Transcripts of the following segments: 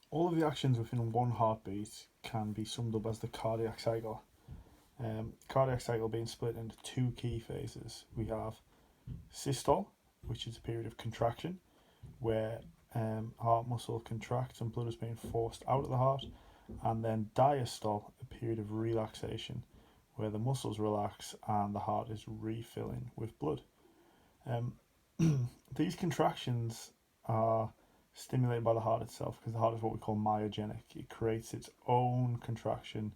All of the actions within one heartbeat can be summed up as the cardiac cycle. Cardiac cycle being split into two key phases. We have systole, which is a period of contraction, where heart muscle contracts and blood is being forced out of the heart, and then diastole, a period of relaxation, where the muscles relax and the heart is refilling with blood. Um, these contractions are stimulated by the heart itself because the heart is what we call myogenic. It creates its own contraction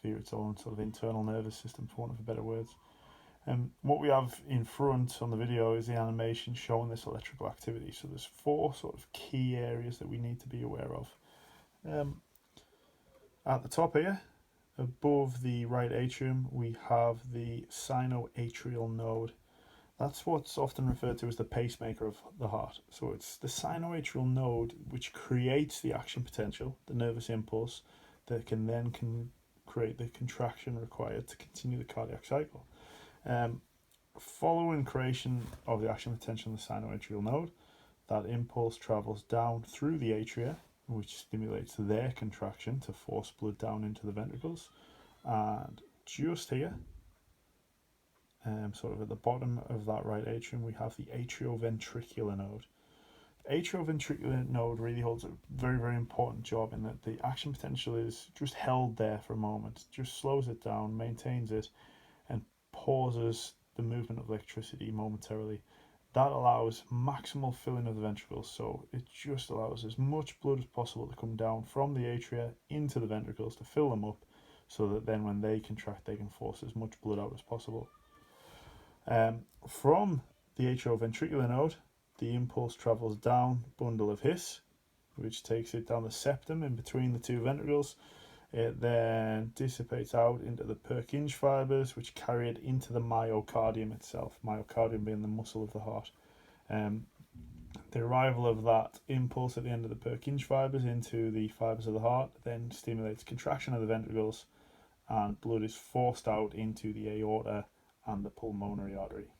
via its own sort of internal nervous system, for want of better words. What we have in front on the video is the animation showing this electrical activity. So there's four sort of key areas that we need to be aware of. At the top here, above the right atrium, we have the sinoatrial node. That's what's often referred to as the pacemaker of the heart. So it's the sinoatrial node which creates the action potential, the nervous impulse, that can then create the contraction required to continue the cardiac cycle. Following creation of the action potential in the sinoatrial node, that impulse travels down through the atria, which stimulates their contraction to force blood down into the ventricles. And just here, sort of at the bottom of that right atrium, we have the atrioventricular node. The atrioventricular node really holds a very, very important job in that the action potential is just held there for a moment, just slows it down, maintains it, and pauses the movement of electricity momentarily. That allows maximal filling of the ventricles, so it just allows as much blood as possible to come down from the atria into the ventricles to fill them up, so that then when they contract, they can force as much blood out as possible. From the atrioventricular node, the impulse travels down bundle of His, which takes it down the septum in between the two ventricles. It then dissipates out into the Purkinje fibers, which carry it into the myocardium itself, myocardium being the muscle of the heart. The arrival of that impulse at the end of the Purkinje fibers into the fibers of the heart then stimulates contraction of the ventricles, and blood is forced out into the aorta and the pulmonary artery.